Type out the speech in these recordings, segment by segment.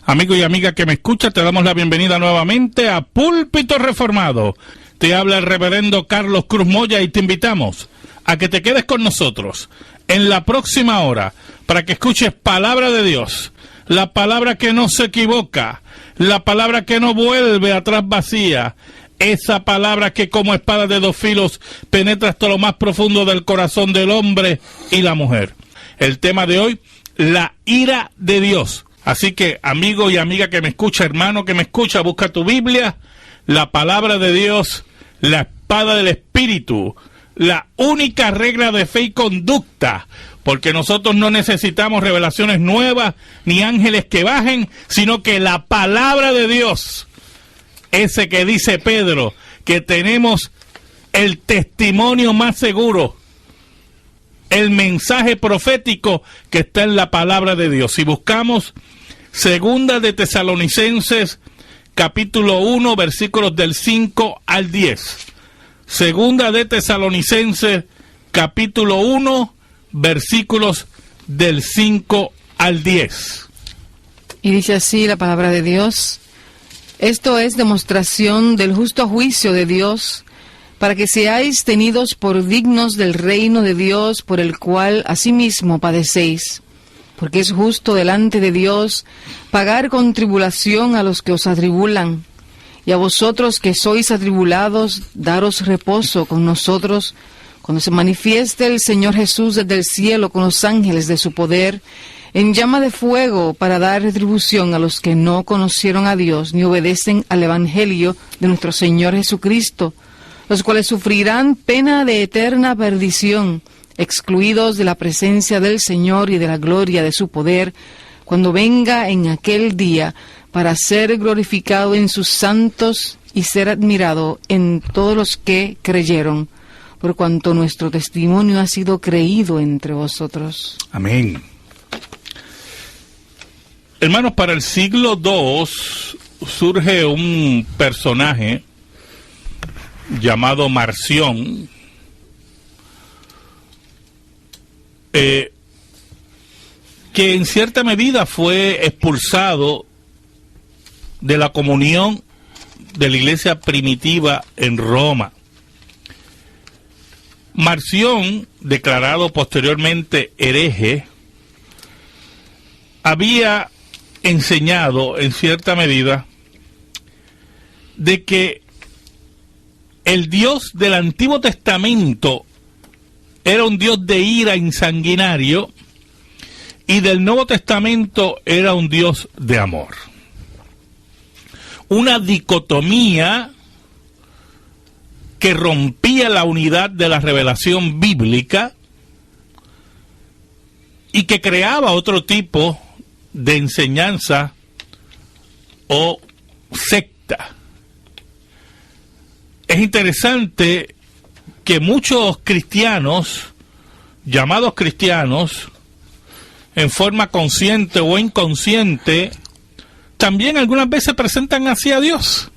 Amigo y amiga que me escucha, te damos la bienvenida nuevamente a Púlpito Reformado. Te habla el reverendo Carlos Cruz Moya y te invitamos a que te quedes con nosotros en la próxima hora para que escuches palabra de Dios, la palabra que no se equivoca, la palabra que no vuelve atrás vacía, esa palabra que como espada de dos filos penetra hasta lo más profundo del corazón del hombre y la mujer. El tema de hoy, la ira de Dios. Así que, amigo y amiga que me escucha, hermano que me escucha, busca tu Biblia, la palabra de Dios, la espada del Espíritu, la única regla de fe y conducta, porque nosotros no necesitamos revelaciones nuevas ni ángeles que bajen, sino que la palabra de Dios, ese que dice Pedro, que tenemos el testimonio más seguro, el mensaje profético que está en la palabra de Dios. Si buscamos Segunda de Tesalonicenses, capítulo 1, versículos del 5 al 10. Segunda de Tesalonicenses, capítulo 1, versículos del 5 al 10. Y dice así la palabra de Dios: esto es demostración del justo juicio de Dios, para que seáis tenidos por dignos del reino de Dios, por el cual asimismo padecéis. Porque es justo delante de Dios pagar con tribulación a los que os atribulan, y a vosotros que sois atribulados, daros reposo con nosotros, cuando se manifieste el Señor Jesús desde el cielo con los ángeles de su poder, en llama de fuego, para dar retribución a los que no conocieron a Dios, ni obedecen al Evangelio de nuestro Señor Jesucristo, los cuales sufrirán pena de eterna perdición, excluidos de la presencia del Señor y de la gloria de su poder, cuando venga en aquel día, para ser glorificado en sus santos y ser admirado en todos los que creyeron, por cuanto nuestro testimonio ha sido creído entre vosotros. Amén. Hermanos, para el siglo II surge un personaje llamado Marción, que en cierta medida fue expulsado de la comunión de la iglesia primitiva en Roma. Marción, declarado posteriormente hereje, había enseñado en cierta medida de que el Dios del Antiguo Testamento era un Dios de ira insanguinario y del Nuevo Testamento era un Dios de amor. Una dicotomía que rompía la unidad de la revelación bíblica y que creaba otro tipo de enseñanza o secta. Es interesante que muchos cristianos, llamados cristianos, en forma consciente o inconsciente, también algunas veces presentan así a Dios,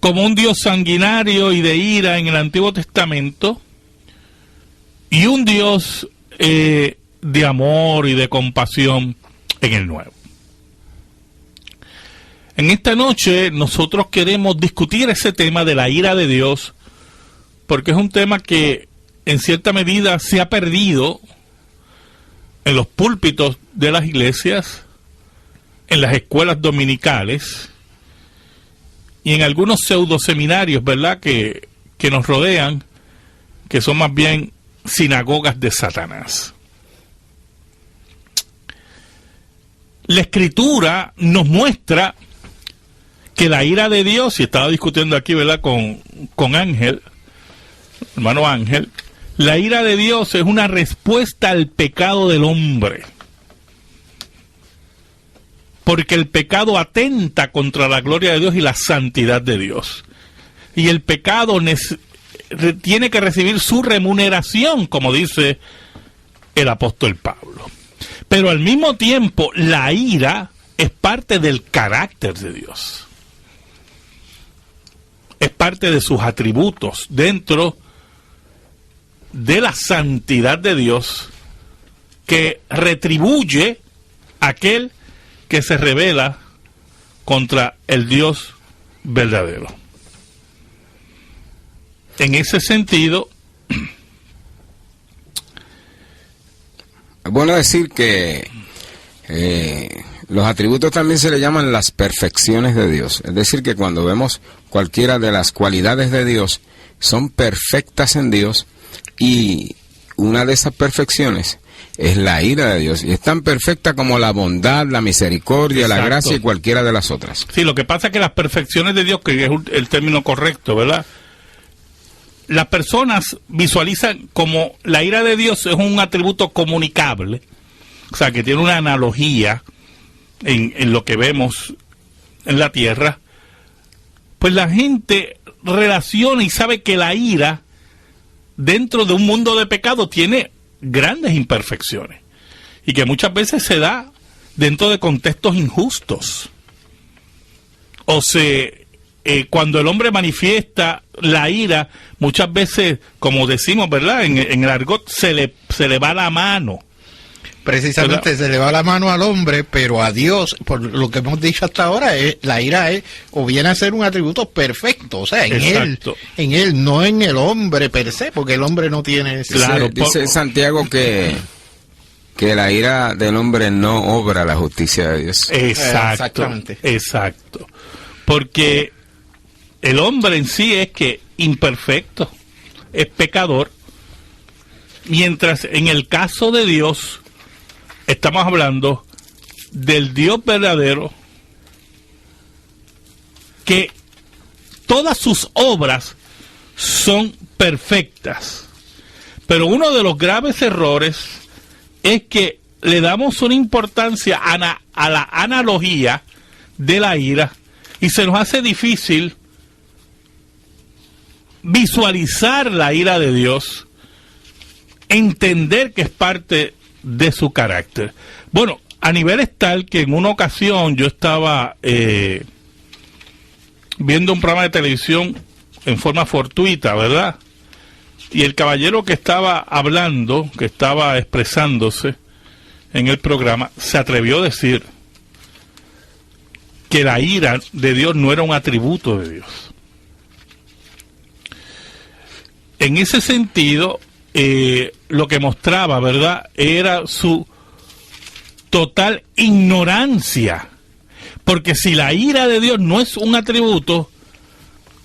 como un Dios sanguinario y de ira en el Antiguo Testamento, y un Dios de amor y de compasión en el Nuevo. En esta noche nosotros queremos discutir ese tema de la ira de Dios, porque es un tema que en cierta medida se ha perdido en los púlpitos de las iglesias, en las escuelas dominicales y en algunos pseudoseminarios, ¿verdad?, que nos rodean, que son más bien sinagogas de Satanás. La Escritura nos muestra que la ira de Dios, y estaba discutiendo aquí, ¿verdad?, con Ángel, hermano Ángel, la ira de Dios es una respuesta al pecado del hombre, porque el pecado atenta contra la gloria de Dios y la santidad de Dios, y el pecado tiene que recibir su remuneración, como dice el apóstol Pablo. Pero al mismo tiempo, la ira es parte del carácter de Dios, es parte de sus atributos dentro de la santidad de Dios, que retribuye a aquel que se rebela contra el Dios verdadero. En ese sentido, es bueno decir que los atributos también se le llaman las perfecciones de Dios. Es decir, que cuando vemos cualquiera de las cualidades de Dios, son perfectas en Dios, y una de esas perfecciones es la ira de Dios, y es tan perfecta como la bondad, la misericordia, exacto, la gracia y cualquiera de las otras. Sí, lo que pasa es que las perfecciones de Dios, que es el término correcto, ¿verdad? Las personas visualizan como la ira de Dios es un atributo comunicable, o sea, que tiene una analogía en lo que vemos en la tierra. Pues la gente relaciona y sabe que la ira, dentro de un mundo de pecado, tiene grandes imperfecciones, y que muchas veces se da dentro de contextos injustos. O sea, cuando el hombre manifiesta la ira, muchas veces, como decimos, ¿verdad?, en el argot, se le va la mano. Precisamente, ¿verdad? Se le va la mano al hombre, pero a Dios, por lo que hemos dicho hasta ahora, la ira es, o viene a ser un atributo perfecto, o sea, en él, no en el hombre per se, porque el hombre no tiene ese. Claro, dice Santiago que la ira del hombre no obra la justicia de Dios. Exactamente. Exacto. Porque el hombre en sí es que imperfecto, es pecador, mientras en el caso de Dios estamos hablando del Dios verdadero, que todas sus obras son perfectas. Pero uno de los graves errores es que le damos una importancia a la analogía de la ira, y se nos hace difícil visualizar la ira de Dios, entender que es parte de su carácter. Bueno, a nivel es tal que en una ocasión yo estaba viendo un programa de televisión en forma fortuita, ¿verdad? Y el caballero que estaba hablando, que estaba expresándose en el programa, se atrevió a decir que la ira de Dios no era un atributo de Dios. En ese sentido, lo que mostraba, ¿verdad?, era su total ignorancia. Porque si la ira de Dios no es un atributo,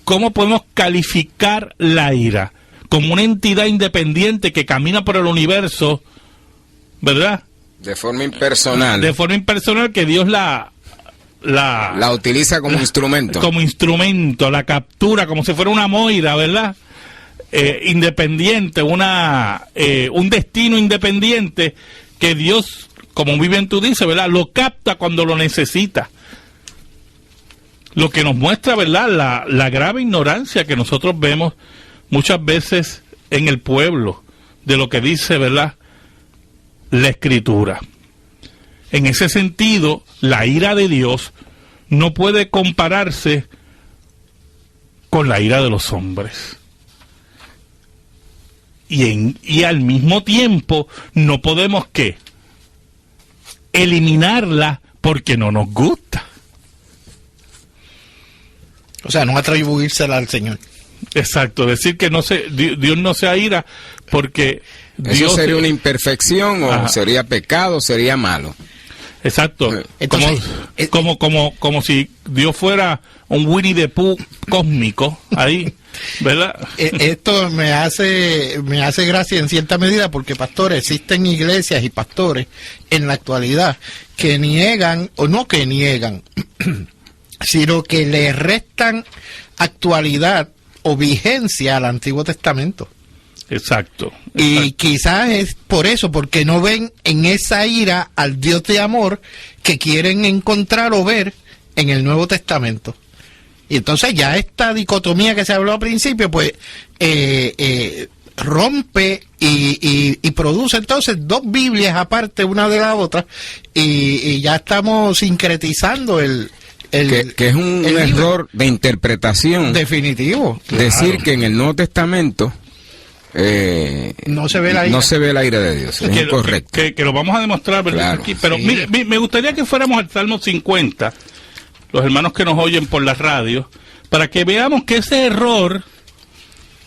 ¿cómo podemos calificar la ira? Como una entidad independiente que camina por el universo, ¿verdad? De forma impersonal. De forma impersonal, que Dios la utiliza como instrumento. Como instrumento, la captura como si fuera una moira, ¿verdad? Independiente, un destino independiente que Dios, como muy bien tú dices, ¿verdad?, lo capta cuando lo necesita. Lo que nos muestra, ¿verdad?, la grave ignorancia que nosotros vemos muchas veces en el pueblo de lo que dice, ¿verdad?, la Escritura. En ese sentido, la ira de Dios no puede compararse con la ira de los hombres. Y al mismo tiempo no podemos ¿qué? Eliminarla porque no nos gusta. O sea, no atribuírsela al Señor. Exacto, decir que Dios no se aira porque Dios... Eso sería una imperfección, o ajá, sería pecado, sería malo. Exacto. Entonces, como si Dios fuera un Winnie the Pooh cósmico ahí, ¿verdad? Esto me hace gracia en cierta medida, porque pastores, existen iglesias y pastores en la actualidad que niegan, o no que niegan, sino que le restan actualidad o vigencia al Antiguo Testamento. Exacto. Y quizás es por eso, porque no ven en esa ira al Dios de amor que quieren encontrar o ver en el Nuevo Testamento. Y entonces ya esta dicotomía que se habló al principio, pues rompe y produce entonces dos Biblias aparte una de la otra, y ya estamos sincretizando que es un error de interpretación. Definitivo. Decir que en el Nuevo Testamento no se ve la ira. No se ve la ira de Dios, es incorrecto. Que lo vamos a demostrar, ¿verdad? Claro, Aquí. Pero sí. mire, me gustaría que fuéramos al Salmo 50, los hermanos que nos oyen por la radio, para que veamos que ese error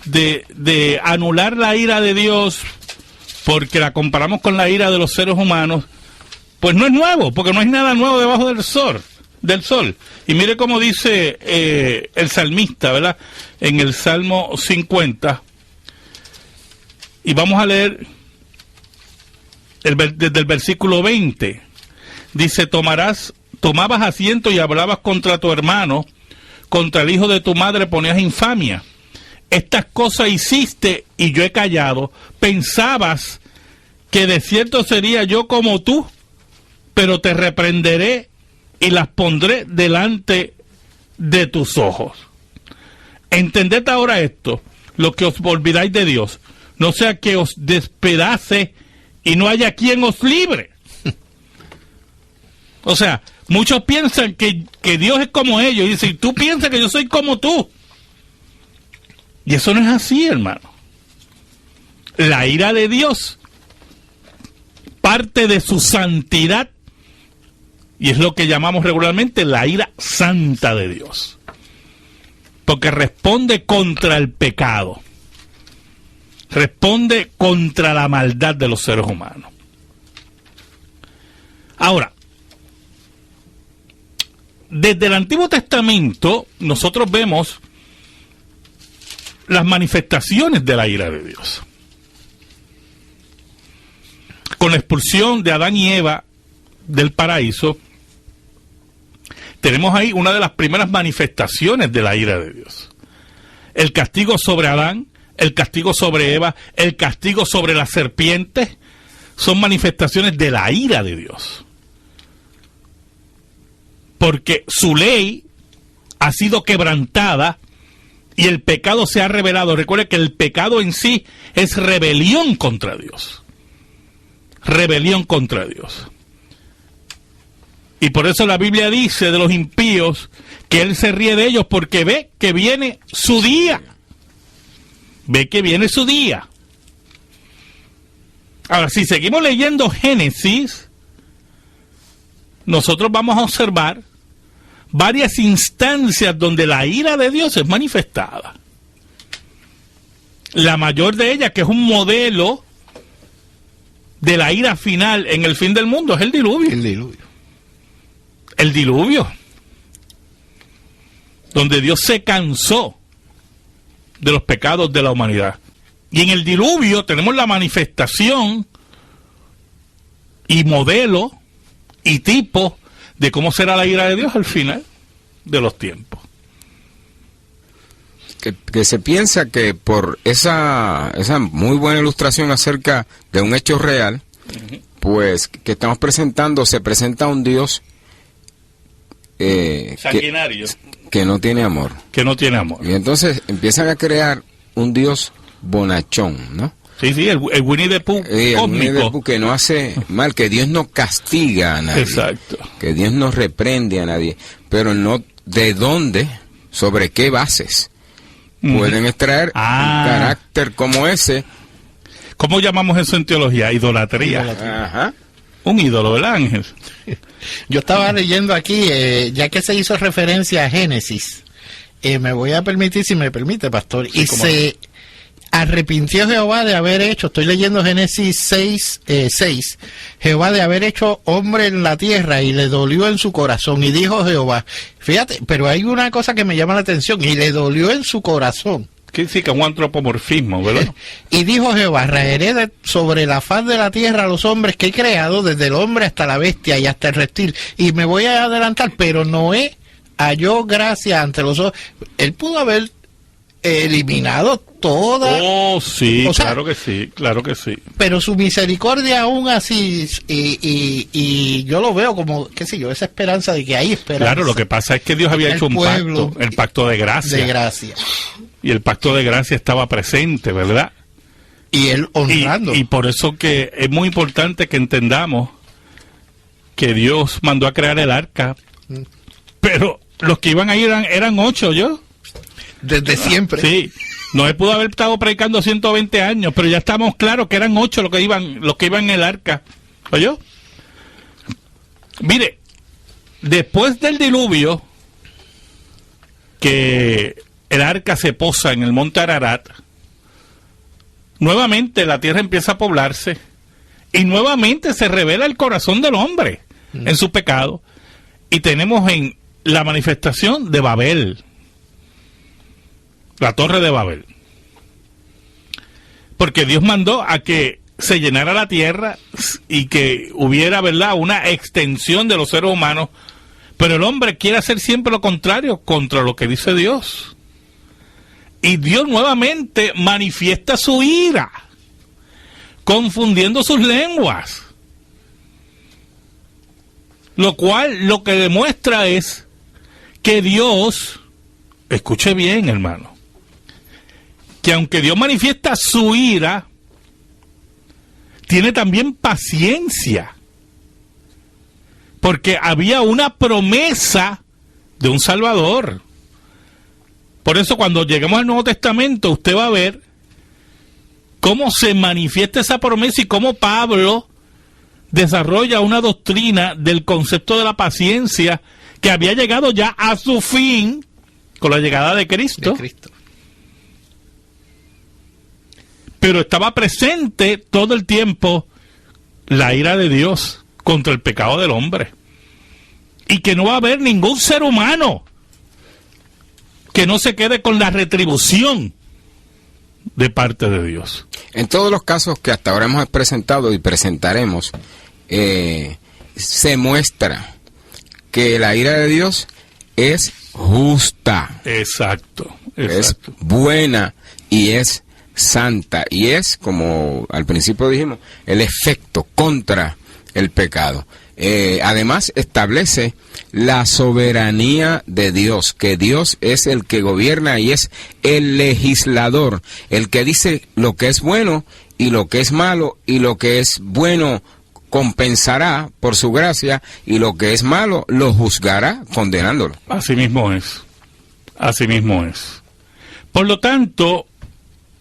de anular la ira de Dios porque la comparamos con la ira de los seres humanos, pues no es nuevo, porque no hay nada nuevo debajo del sol. Y mire cómo dice el salmista, ¿verdad? En el Salmo 50, y vamos a leer desde el versículo 20. Dice: tomabas asiento y hablabas contra tu hermano, contra el hijo de tu madre ponías infamia. Estas cosas hiciste y yo he callado. Pensabas que de cierto sería yo como tú, pero te reprenderé y las pondré delante de tus ojos. Entended ahora esto, lo que os olvidáis de Dios, no sea que os despedace y no haya quien os libre. O sea, muchos piensan que Dios es como ellos, y dicen: tú piensas que yo soy como tú. Y eso no es así, hermano. La ira de Dios parte de su santidad, y es lo que llamamos regularmente la ira santa de Dios, porque responde contra el pecado, responde contra la maldad de los seres humanos. Ahora, desde el Antiguo Testamento nosotros vemos las manifestaciones de la ira de Dios. Con la expulsión de Adán y Eva del paraíso, tenemos ahí una de las primeras manifestaciones de la ira de Dios. El castigo sobre Adán, el castigo sobre Eva, el castigo sobre las serpientes, son manifestaciones de la ira de Dios. Porque su ley ha sido quebrantada y el pecado se ha revelado. Recuerde que el pecado en sí es rebelión contra Dios. Rebelión contra Dios. Y por eso la Biblia dice de los impíos que Él se ríe de ellos, porque ve que viene su día. Ve que viene su día. Ahora, si seguimos leyendo Génesis, nosotros vamos a observar varias instancias donde la ira de Dios es manifestada. La mayor de ellas, que es un modelo de la ira final en el fin del mundo, es el diluvio. El diluvio. El diluvio, donde Dios se cansó de los pecados de la humanidad. Y en el diluvio tenemos la manifestación y modelo y tipo de cómo será la ira de Dios al final de los tiempos. Que se piensa que por esa muy buena ilustración acerca de un hecho real, pues que estamos presentando, se presenta un Dios sanguinario, que no tiene amor. Que no tiene amor. Y entonces empiezan a crear un Dios bonachón, ¿no? Sí, el Winnie the Pooh cósmico. El Winnie the Pooh que no hace mal, que Dios no castiga a nadie. Exacto. Que Dios no reprende a nadie. Pero no de dónde, sobre qué bases pueden extraer un carácter como ese. ¿Cómo llamamos eso en teología? Idolatría. Ajá. Un ídolo, ¿verdad, Ángel? Yo estaba leyendo aquí, ya que se hizo referencia a Génesis, me voy a permitir, si me permite, pastor, Sí, y se arrepintió Jehová de haber hecho, estoy leyendo Génesis 6, Jehová de haber hecho hombre en la tierra, y le dolió en su corazón, y dijo Jehová, fíjate, pero hay una cosa que me llama la atención, y le dolió en su corazón. Que sí, que es un antropomorfismo, ¿verdad? Y dijo Jehová, raeré sobre la faz de la tierra a los hombres que he creado, desde el hombre hasta la bestia y hasta el reptil. Y me voy a adelantar, pero Noé halló gracia ante los ojos. Él pudo haber eliminado toda... Oh, sí, o sea, claro que sí, claro que sí. Pero su misericordia aún así, y yo lo veo como, qué sé yo, esa esperanza de que hay esperanza. Claro, lo que pasa es que Dios había El hecho un pueblo, pacto, el pacto de gracia. de gracia. Y el pacto de gracia estaba presente, ¿verdad? Y él honrando. Y por eso que es muy importante que entendamos que Dios mandó a crear el arca, pero los que iban a ir eran 8, ¿yo? Desde siempre. Sí, Noé pudo haber estado predicando 120 años, pero ya estamos claros que eran 8 los que iban en el arca. ¿Oyó? Mire, después del diluvio, que el arca se posa en el monte Ararat, nuevamente la tierra empieza a poblarse y nuevamente se revela el corazón del hombre en su pecado, y tenemos en la manifestación de Babel, la torre de Babel, porque Dios mandó a que se llenara la tierra y que hubiera, ¿verdad?, una extensión de los seres humanos, pero el hombre quiere hacer siempre lo contrario contra lo que dice Dios. Y Dios nuevamente manifiesta su ira, confundiendo sus lenguas. Lo cual lo que demuestra es que Dios, escuche bien, hermano, que aunque Dios manifiesta su ira, tiene también paciencia. Porque había una promesa de un Salvador. Por eso cuando lleguemos al Nuevo Testamento, usted va a ver cómo se manifiesta esa promesa y cómo Pablo desarrolla una doctrina del concepto de la paciencia que había llegado ya a su fin con la llegada de Cristo. Pero estaba presente todo el tiempo la ira de Dios contra el pecado del hombre. Y que no va a haber ningún ser humano que no se quede con la retribución de parte de Dios. En todos los casos que hasta ahora hemos presentado y presentaremos, se muestra que la ira de Dios es justa. Exacto. Es buena y es santa. Y es, como al principio dijimos, el efecto contra el pecado. Además establece la soberanía de Dios, que Dios es el que gobierna y es el legislador, el que dice lo que es bueno y lo que es malo, y lo que es bueno compensará por su gracia, y lo que es malo lo juzgará condenándolo. Así mismo es. Así mismo es. Por lo tanto,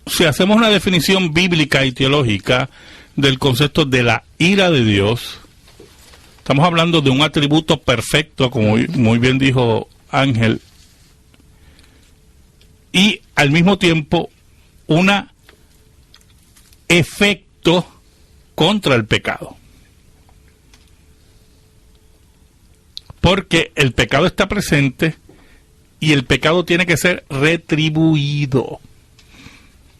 si hacemos una definición bíblica y teológica del concepto de la ira de Dios, estamos hablando de un atributo perfecto, como muy bien dijo Ángel, y al mismo tiempo un efecto contra el pecado. Porque el pecado está presente y el pecado tiene que ser retribuido.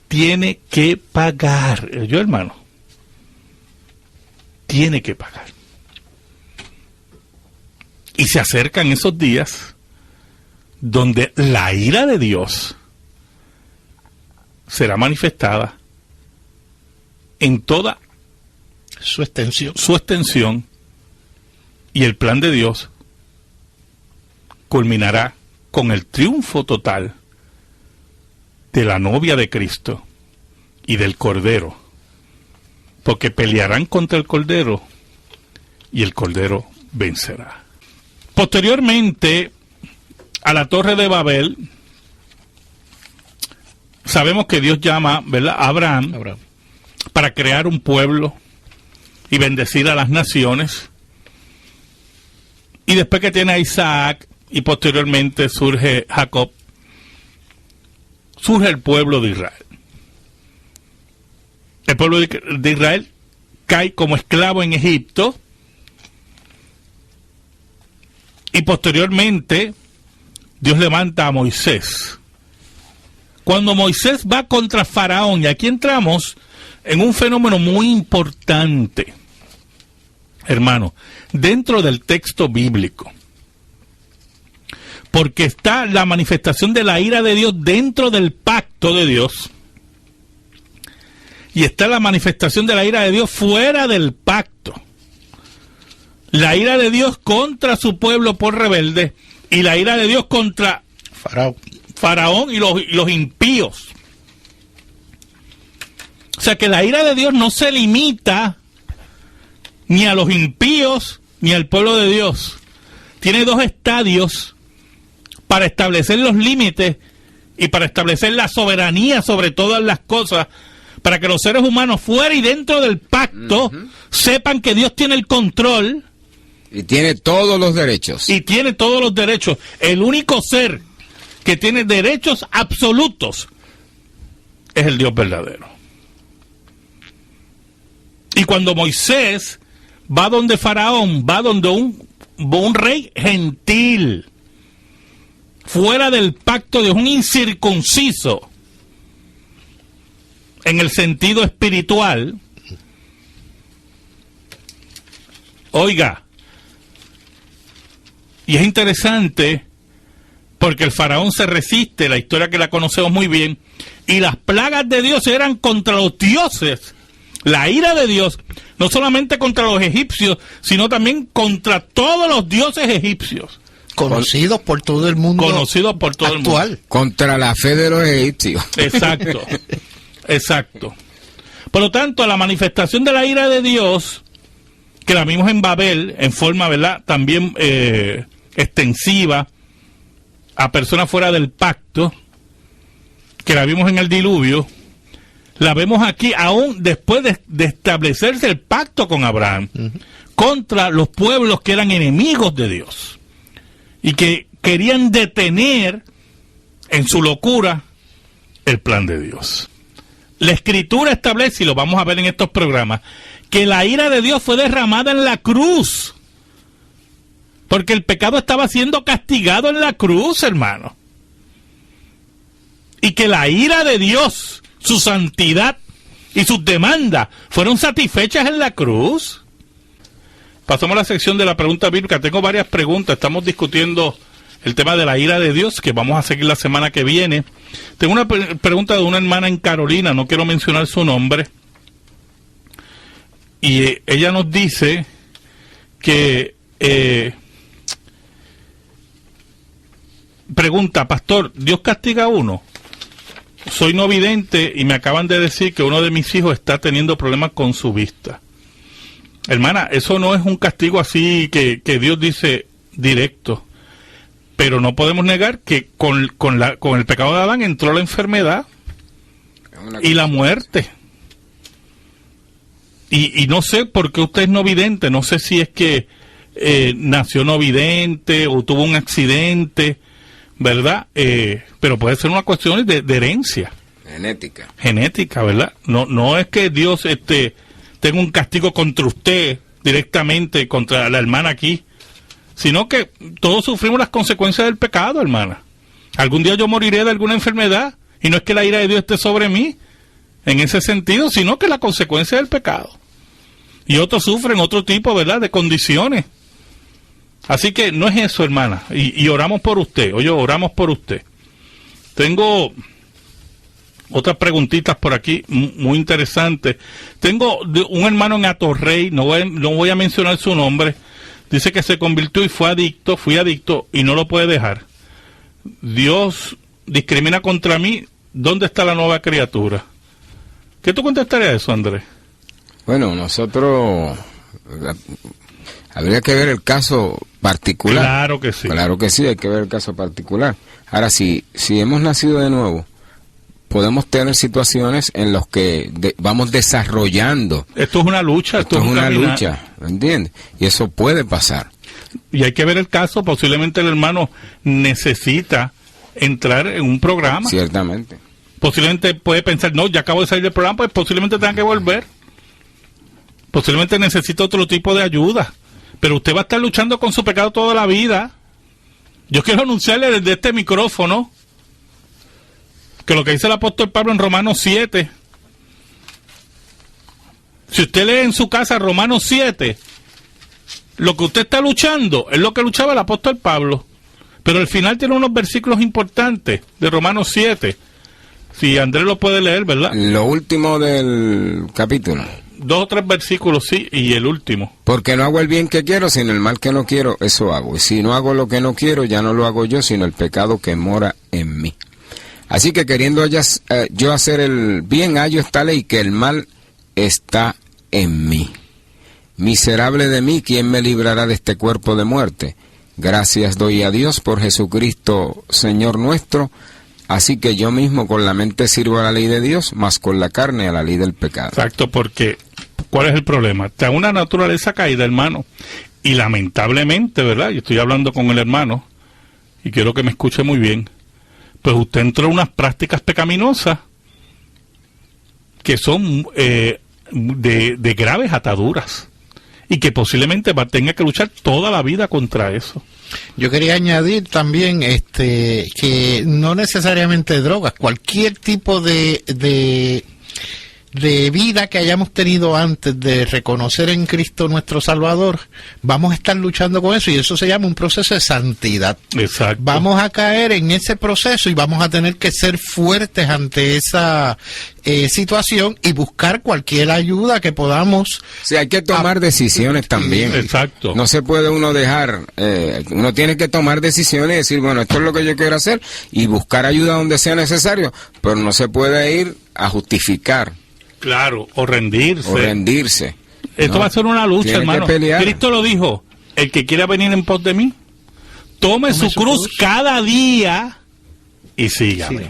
Tiene que pagar. Yo, hermano, tiene que pagar. Y se acercan esos días donde la ira de Dios será manifestada en toda su extensión, y el plan de Dios culminará con el triunfo total de la novia de Cristo y del Cordero, porque pelearán contra el Cordero y el Cordero vencerá. Posteriormente a la Torre de Babel, sabemos que Dios llama, ¿verdad?, a Abraham para crear un pueblo y bendecir a las naciones. Y después que tiene a Isaac y posteriormente surge Jacob, surge el pueblo de Israel. El pueblo de Israel cae como esclavo en Egipto, y posteriormente Dios levanta a Moisés. Cuando Moisés va contra Faraón, y aquí entramos en un fenómeno muy importante, hermano, dentro del texto bíblico, porque está la manifestación de la ira de Dios dentro del pacto de Dios, y está la manifestación de la ira de Dios fuera del pacto. La ira de Dios contra su pueblo por rebelde, y la ira de Dios contra Faraón y los impíos. O sea que la ira de Dios no se limita ni a los impíos ni al pueblo de Dios. Tiene dos estadios para establecer los límites y para establecer la soberanía sobre todas las cosas, para que los seres humanos fuera y dentro del pacto sepan que Dios tiene el control. Y tiene todos los derechos. Y tiene todos los derechos. El único ser que tiene derechos absolutos es el Dios verdadero. Y cuando Moisés va donde Faraón, va donde un rey gentil, fuera del pacto de Dios, un incircunciso, en el sentido espiritual, oiga, y es interesante porque el faraón se resiste, la historia que la conocemos muy bien, y las plagas de Dios eran contra los dioses. La ira de Dios, no solamente contra los egipcios, sino también contra todos los dioses egipcios. Conocidos por todo el mundo. Conocidos por todo actual. el mundo. Contra la fe de los egipcios. Exacto, exacto. Por lo tanto, la manifestación de la ira de Dios, que la vimos en Babel, en forma, ¿verdad?, también extensiva, a personas fuera del pacto, que la vimos en el diluvio, la vemos aquí aún después de establecerse el pacto con Abraham, contra los pueblos que eran enemigos de Dios y que querían detener en su locura el plan de Dios. La Escritura establece, y lo vamos a ver en estos programas, que la ira de Dios fue derramada en la cruz, porque el pecado estaba siendo castigado en la cruz, hermano. Y que la ira de Dios, su santidad y sus demandas fueron satisfechas en la cruz. Pasamos a la sección de la pregunta bíblica. Tengo varias preguntas. Estamos discutiendo el tema de la ira de Dios, que vamos a seguir la semana que viene. Tengo una pregunta de una hermana en Carolina, no quiero mencionar su nombre. Y ella nos dice que... pregunta, pastor, ¿Dios castiga a uno? Soy no vidente y me acaban de decir que uno de mis hijos está teniendo problemas con su vista. Hermana, eso no es un castigo así que Dios dice directo. Pero no podemos negar que con el pecado de Adán entró la enfermedad y la muerte. Y no sé por qué usted es no vidente, no sé si es que nació no vidente o tuvo un accidente, ¿verdad? Pero puede ser una cuestión de herencia. Genética, ¿verdad? No es que Dios tenga un castigo contra usted directamente, contra la hermana aquí, sino que todos sufrimos las consecuencias del pecado, hermana. Algún día yo moriré de alguna enfermedad, y no es que la ira de Dios esté sobre mí, en ese sentido, sino que la consecuencia del pecado. Y otros sufren otro tipo, ¿verdad?, de condiciones. Así que no es eso, hermana. Y oramos por usted. Oye, oramos por usted. Tengo otras preguntitas por aquí muy interesantes. Tengo un hermano en Atorrey, no voy a mencionar su nombre. Dice que se convirtió y fui adicto y no lo puede dejar. Dios discrimina contra mí. ¿Dónde está la nueva criatura? ¿Qué tú contestarías a eso, Andrés? Bueno, nosotros... habría que ver el caso particular. Claro que sí. Claro que sí, hay que ver el caso particular. Ahora, si hemos nacido de nuevo, podemos tener situaciones en las que vamos desarrollando. Esto es una lucha. Esto es una lucha, ¿entiendes? Y eso puede pasar. Y hay que ver el caso. Posiblemente el hermano necesita entrar en un programa. Ciertamente. Posiblemente puede pensar, no, ya acabo de salir del programa, pues posiblemente tenga que volver. Posiblemente necesita otro tipo de ayuda. Pero usted va a estar luchando con su pecado toda la vida. Yo quiero anunciarle desde este micrófono que lo que dice el apóstol Pablo en Romanos 7, si usted lee en su casa Romanos 7, lo que usted está luchando es lo que luchaba el apóstol Pablo. Pero al final tiene unos versículos importantes de Romanos 7. Si Andrés lo puede leer, ¿verdad? Lo último del capítulo. 2 o 3 versículos, sí, y el último. Porque no hago el bien que quiero, sino el mal que no quiero, eso hago. Y si no hago lo que no quiero, ya no lo hago yo, sino el pecado que mora en mí. Así que queriendo yo hacer el bien, hallo esta ley, que el mal está en mí. Miserable de mí, ¿quién me librará de este cuerpo de muerte? Gracias doy a Dios por Jesucristo, Señor nuestro. Así que yo mismo con la mente sirvo a la ley de Dios, mas con la carne a la ley del pecado. Exacto, porque ¿cuál es el problema? Está una naturaleza caída, hermano. Y lamentablemente, ¿verdad? Yo estoy hablando con el hermano y quiero que me escuche muy bien. Pues usted entró en unas prácticas pecaminosas que son de graves ataduras y que posiblemente tenga que luchar toda la vida contra eso. Yo quería añadir también que no necesariamente drogas, cualquier tipo de vida que hayamos tenido antes de reconocer en Cristo nuestro Salvador, vamos a estar luchando con eso, y eso se llama un proceso de santidad. Exacto. Vamos a caer en ese proceso y vamos a tener que ser fuertes ante esa situación y buscar cualquier ayuda que podamos. Sí, hay que tomar decisiones también. Exacto. No se puede uno dejar, uno tiene que tomar decisiones y decir, bueno, esto es lo que yo quiero hacer, y buscar ayuda donde sea necesario, pero no se puede ir a justificar. Claro, o rendirse. Esto No, va a ser una lucha, tiene hermano. que pelear. Cristo lo dijo, el que quiera venir en pos de mí, tome su cruz cada día y sígame.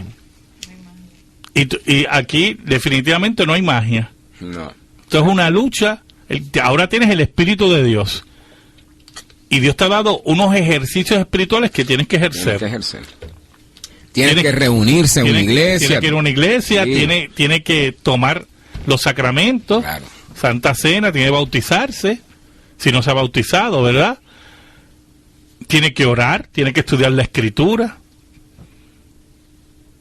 Sí. Y aquí definitivamente no hay magia. No. Esto es una lucha. Ahora tienes el Espíritu de Dios. Y Dios te ha dado unos ejercicios espirituales que tienes que ejercer. Tiene que reunirse en una iglesia. Tiene que ir a una iglesia, Sí. tiene que tomar los sacramentos, Claro. Santa Cena, tiene que bautizarse, si no se ha bautizado, ¿verdad? Tiene que orar, tiene que estudiar la Escritura,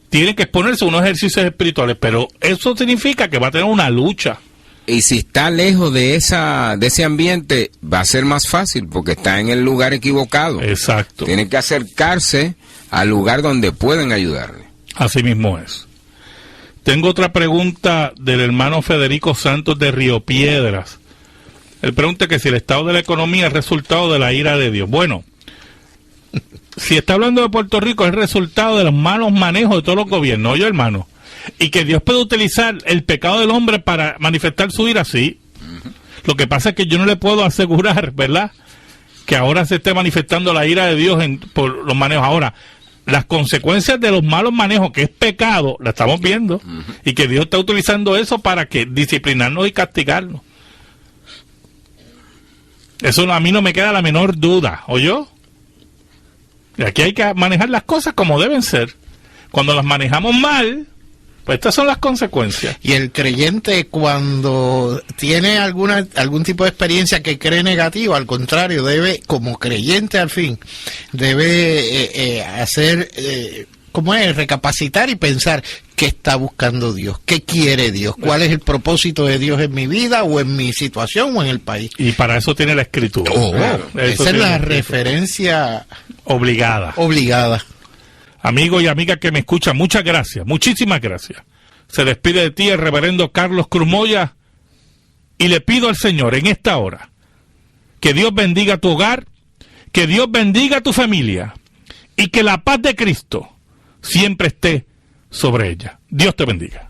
tiene que exponerse a unos ejercicios espirituales, pero eso significa que va a tener una lucha. Y si está lejos de ese ambiente, va a ser más fácil porque está en el lugar equivocado. Exacto. Tiene que acercarse al lugar donde pueden ayudarle. Así mismo es. Tengo otra pregunta del hermano Federico Santos de Río Piedras. Él pregunta que si el estado de la economía es resultado de la ira de Dios. Bueno, si está hablando de Puerto Rico, es resultado de los malos manejos de todos los gobiernos, oye, hermano. Y que Dios puede utilizar el pecado del hombre para manifestar su ira, sí. Lo que pasa es que yo no le puedo asegurar, ¿verdad?, que ahora se esté manifestando la ira de Dios por los manejos. Ahora, las consecuencias de los malos manejos, que es pecado, la estamos viendo, y que Dios está utilizando eso para que disciplinarnos y castigarnos. Eso a mí no me queda la menor duda, ¿oyó? Y aquí hay que manejar las cosas como deben ser. Cuando las manejamos mal, pues estas son las consecuencias. Y el creyente, cuando tiene algún tipo de experiencia que cree negativa, al contrario, debe, como creyente al fin, debe hacer, ¿cómo es? Recapacitar y pensar qué está buscando Dios, qué quiere Dios, cuál es el propósito de Dios en mi vida o en mi situación o en el país. Y para eso tiene la Escritura. Esa es la referencia obligada. Amigo y amiga que me escuchan, muchas gracias, muchísimas gracias. Se despide de ti el reverendo Carlos Cruz Moya y le pido al Señor en esta hora que Dios bendiga tu hogar, que Dios bendiga tu familia y que la paz de Cristo siempre esté sobre ella. Dios te bendiga.